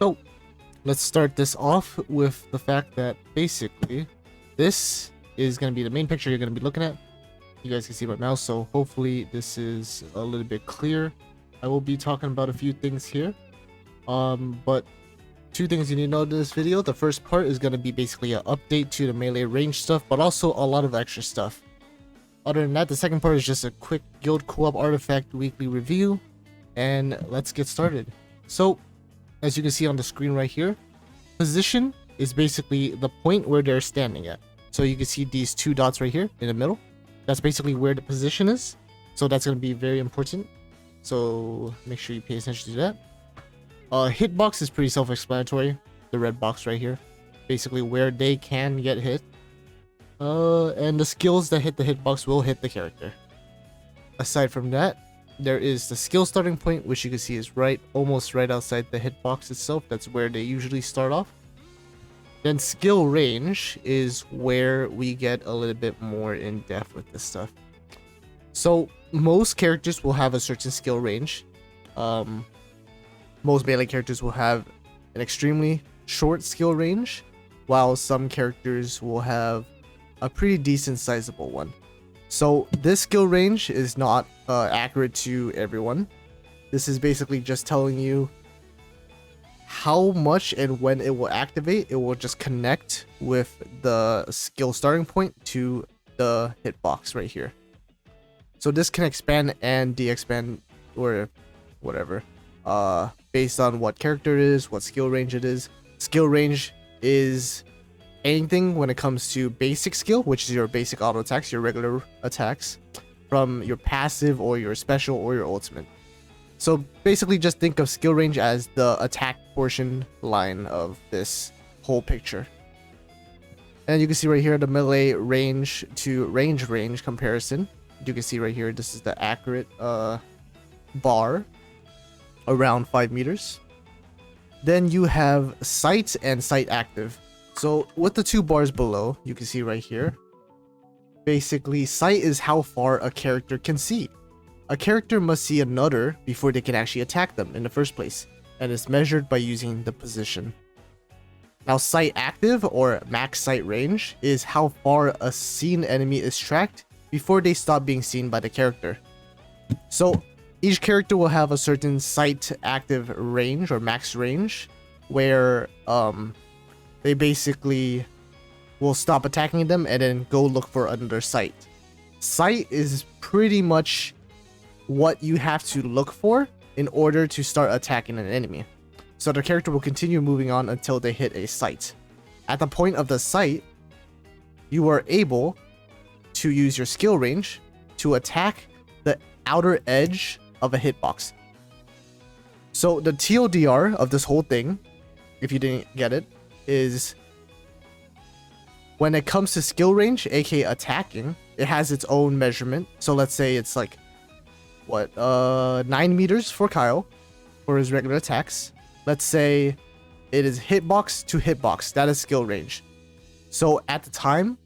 So let's start this off with the fact that basically this is going to be the main picture you're going to be looking at. You guys can see my mouse, so hopefully this is a little bit clear. I will be talking about a few things here. But two things you need to know in this video. The first part is going to be basically an update to the melee range stuff, but also a lot of extra stuff. Other than that, the second part is just a quick guild co-op artifact weekly review, and let's get started. So as you can see on the screen right here, position is basically the point where they're standing at. So you can see these two dots right here in the middle. That's basically where the position is. So that's going to be very important. So make sure you pay attention to that. Hitbox is pretty self-explanatory. The red box right here. Basically where they can get hit. And the skills that hit the hitbox will hit the character. Aside from that, there is the skill starting point, which you can see is almost right outside the hitbox itself. That's where they usually start off. Then skill range is where we get a little bit more in depth with this stuff. So most characters will have a certain skill range. Most melee characters will have an extremely short skill range, while some characters will have a pretty decent sizable one. So this skill range is not accurate to everyone. This is basically just telling you how much and when it will activate. It will just connect with the skill starting point to the hitbox right here. So this can expand and de-expand or whatever, based on what character it is, what skill range it is. Skill range is anything when it comes to basic skill, which is your basic auto attacks, your regular attacks, from your passive or your special or your ultimate. So basically just think of skill range as the attack portion line of this whole picture. And you can see right here the melee range to range comparison. You can see right here, this is the accurate bar around 5 meters. Then you have sight and sight active. So with the two bars below, you can see right here, basically sight is how far a character can see. A character must see another before they can actually attack them in the first place, and it's measured by using the position. Now sight active or max sight range is how far a seen enemy is tracked before they stop being seen by the character. So each character will have a certain sight active range or max range where they basically will stop attacking them and then go look for another sight. Sight is pretty much what you have to look for in order to start attacking an enemy. So the character will continue moving on until they hit a sight. At the point of the sight, you are able to use your skill range to attack the outer edge of a hitbox. So the TLDR of this whole thing, if you didn't get it, is when it comes to skill range, aka attacking, it has its own measurement. So let's say it's like 9 meters for Kyle for his regular attacks. Let's say it is hitbox to hitbox. That is skill range. So at the time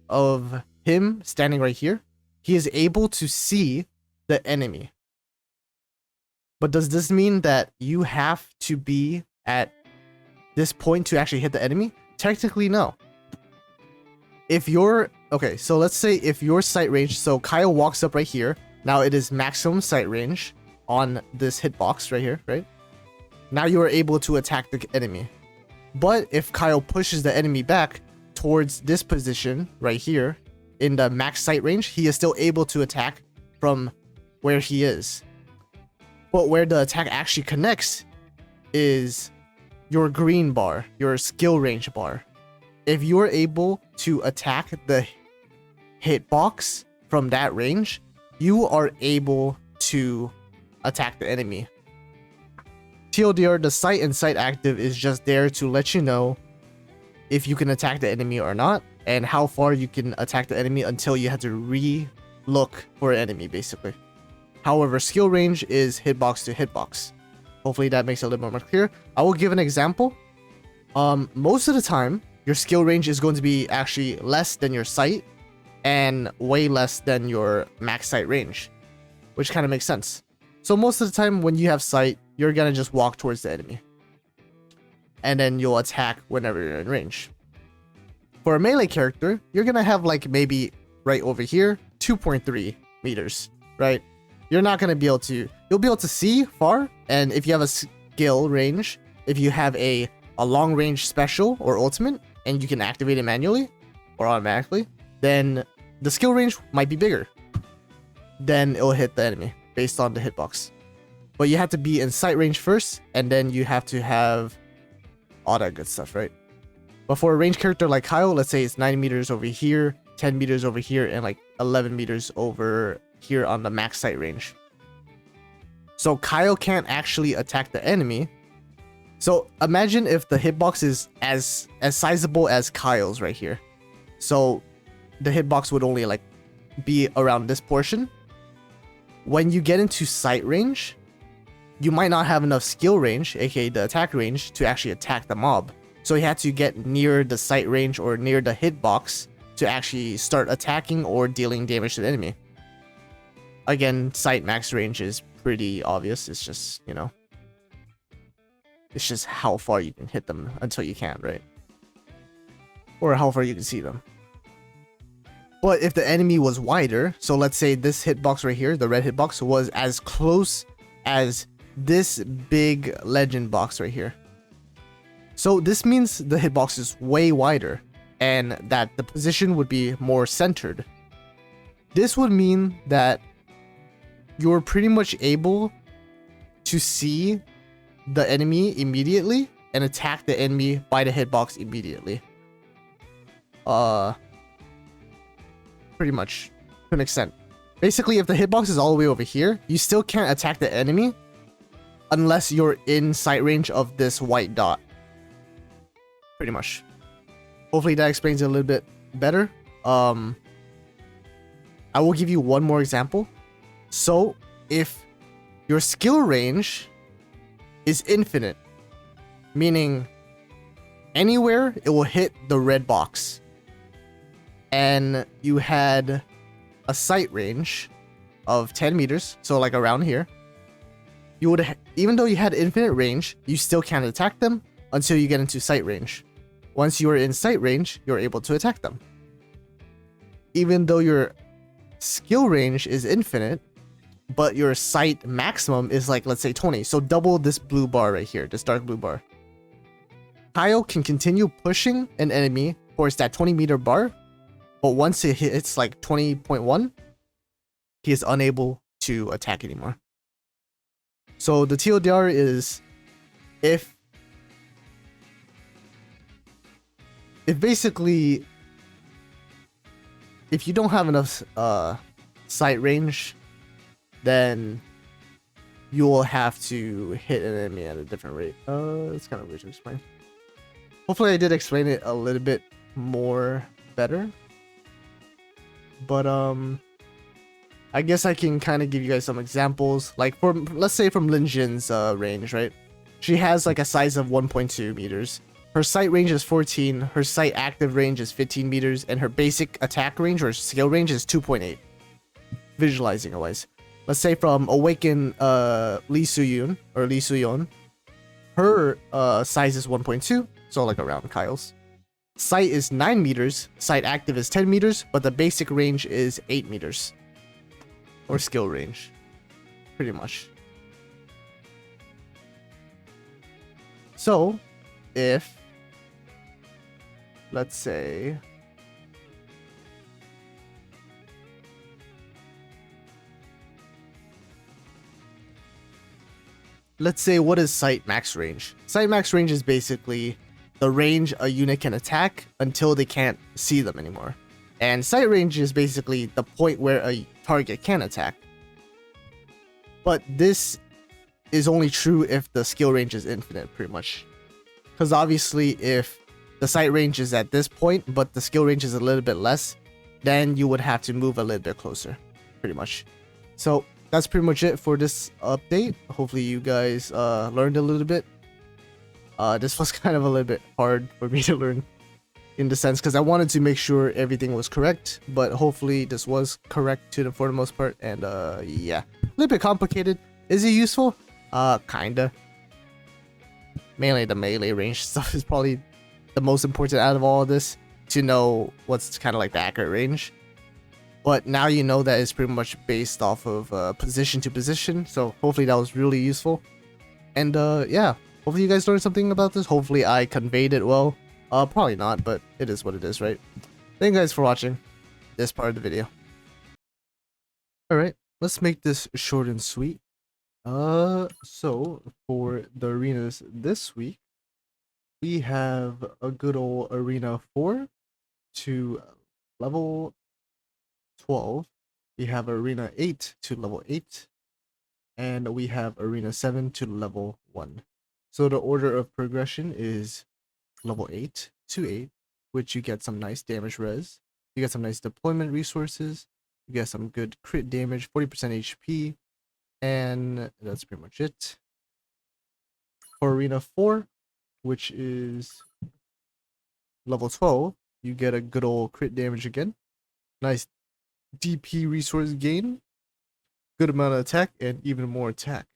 of him standing right here, he is able to see the enemy. But does this mean that you have to be at this point to actually hit the enemy? Technically, no. If you're okay, so let's say if your sight range, so Kyle walks up right here. Now it is maximum sight range on this hitbox right here, right? Now you are able to attack the enemy. But if Kyle pushes the enemy back towards this position right here in the max sight range, he is still able to attack from where he is. But where the attack actually connects is your green bar, your skill range bar. If you're able to attack the hitbox from that range, you are able to attack the enemy. TLDR, the sight and sight active is just there to let you know if you can attack the enemy or not, and how far you can attack the enemy until you have to re-look for an enemy, basically. However, skill range is hitbox to hitbox. Hopefully that makes it a little more clear. I will give an example. Most of the time, your skill range is going to be actually less than your sight and way less than your max sight range, which kind of makes sense. So most of the time when you have sight, you're gonna just walk towards the enemy. and then you'll attack whenever you're in range. For a melee character, you're gonna have like maybe right over here, 2.3 meters, right? You're not gonna be able to, you'll be able to see far, and if you have a skill range, if you have a long range special or ultimate, and you can activate it manually or automatically, then the skill range might be bigger. Then it'll hit the enemy based on the hitbox. But you have to be in sight range first, and then you have to have all that good stuff, right? But for a range character like Kyle, let's say it's 9 meters over here, 10 meters over here, and like 11 meters over here on the max sight range. So Kyle can't actually attack the enemy. So imagine if the hitbox is as sizable as Kyle's right here. So the hitbox would only like be around this portion. When you get into sight range, you might not have enough skill range, aka the attack range, to actually attack the mob. So you have to get near the sight range or near the hitbox to actually start attacking or dealing damage to the enemy. Again, sight max range is pretty obvious. It's just, you know, it's just how far you can hit them until you can't, right? Or how far you can see them. But if the enemy was wider, so let's say this hitbox right here, the red hitbox, was as close as this big legend box right here. So this means the hitbox is way wider and that the position would be more centered. This would mean that you're pretty much able to see the enemy immediately and attack the enemy by the hitbox immediately. Pretty much to an extent. Basically, if the hitbox is all the way over here, you still can't attack the enemy unless you're in sight range of this white dot. Pretty much. Hopefully that explains it a little bit better. I will give you one more example. So if your skill range is infinite, meaning anywhere it will hit the red box, and you had a sight range of 10 meters, so like around here, you would, even though you had infinite range, you still can't attack them until you get into sight range. Once you are in sight range, you're able to attack them. Even though your skill range is infinite, but your sight maximum is like, let's say 20, so double this blue bar right here, this dark blue bar. Kyle can continue pushing an enemy towards that 20 meter bar, but once it hits like 20.1, he is unable to attack anymore. So the TLDR is if basically if you don't have enough sight range, then you will have to hit an enemy at a different rate. It's kind of weird to explain. Hopefully I did explain it a little bit more better. But I guess I can kind of give you guys some examples. Like for, let's say from Lin Jin's range, right? She has like a size of 1.2 meters. Her sight range is 14, her sight active range is 15 meters, and her basic attack range or skill range is 2.8. Visualizing it wise. Let's say from Awaken Lee Soo-yoon or Lee Soo-yeon, her size is 1.2, so like around Kyle's. Sight is 9 meters, sight active is 10 meters, but the basic range is 8 meters. Or skill range. Pretty much. So, if let's say what is sight max range? Sight max range is basically the range a unit can attack until they can't see them anymore. And sight range is basically the point where a target can attack. But this is only true if the skill range is infinite, pretty much. Because obviously if the sight range is at this point, but the skill range is a little bit less, then you would have to move a little bit closer, pretty much. So that's pretty much it for this update. Hopefully you guys learned a little bit. This was kind of a little bit hard for me to learn in the sense because I wanted to make sure everything was correct, but hopefully this was correct for the most part. And yeah, a little bit complicated. Is it useful? Kinda. mainly the melee range stuff is probably the most important out of all of this to know what's kind of like the accurate range. But now you know that it's pretty much based off of position to position, so hopefully that was really useful. And yeah, hopefully you guys learned something about this. Hopefully I conveyed it well. Probably not, but it is what it is, right? Thank you guys for watching this part of the video. Alright, let's make this short and sweet. So for the arenas this week, we have a good old arena 4 to level 12. We have arena 8 to level 8. And we have arena 7 to level 1. So the order of progression is level 8 to 8, which you get some nice damage res. You get some nice deployment resources. You get some good crit damage, 40% HP, and that's pretty much it. For arena 4, which is level 12, you get a good old crit damage again. Nice DP resource gain, good amount of attack, and even more attack.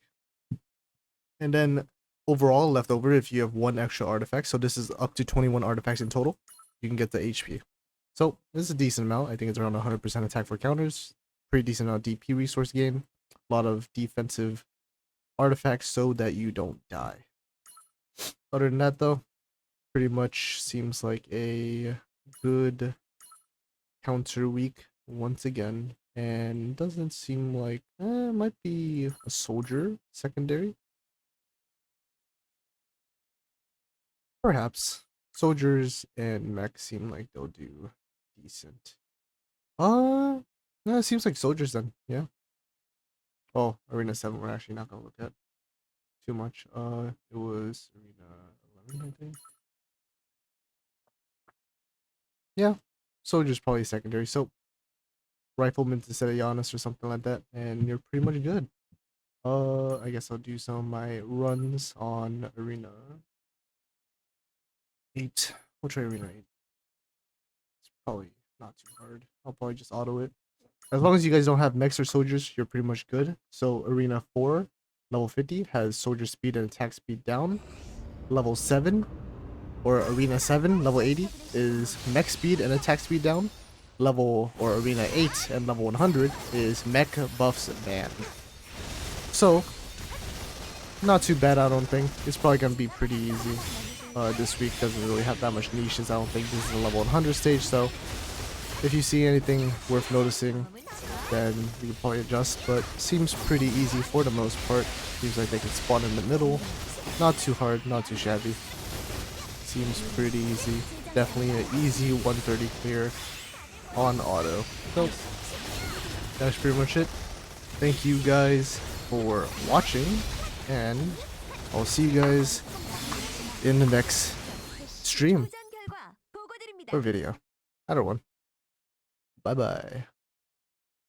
And then overall left over, if you have 1 extra artifact, so this is up to 21 artifacts in total, you can get the HP. So this is a decent amount. I think it's around 100% attack for counters, pretty decent amount of DP resource gain, a lot of defensive artifacts so that you don't die. Other than that though, pretty much seems like a good counter week once again, and doesn't seem like might be a soldier secondary. Perhaps. Soldiers and mechs seem like they'll do decent. No, it seems like soldiers then, yeah. Oh, Arena 7 we're actually not gonna look at too much. It was Arena 11, I think. Yeah, soldiers probably secondary, so riflemen instead of Giannis or something like that, and you're pretty much good. I guess I'll do some of my runs on Arena 8. We'll try Arena 8. It's probably not too hard. I'll probably just auto it. As long as you guys don't have mechs or soldiers, you're pretty much good. So Arena 4, level 50, has soldier speed and attack speed down. Level 7, or Arena 7, level 80, is mech speed and attack speed down. Arena 8 and level 100 is mech buffs banned. So, not too bad, I don't think. It's probably going to be pretty easy. This week doesn't really have that much niches. I don't think this is a level 100 stage, so if you see anything worth noticing, then you can probably adjust, but seems pretty easy for the most part. Seems like they can spawn in the middle. Not too hard, not too shabby. Seems pretty easy. Definitely an easy 130 clear on auto. So, that's pretty much it. Thank you guys for watching, and I'll see you guys in the next stream or video. Either one. Bye bye.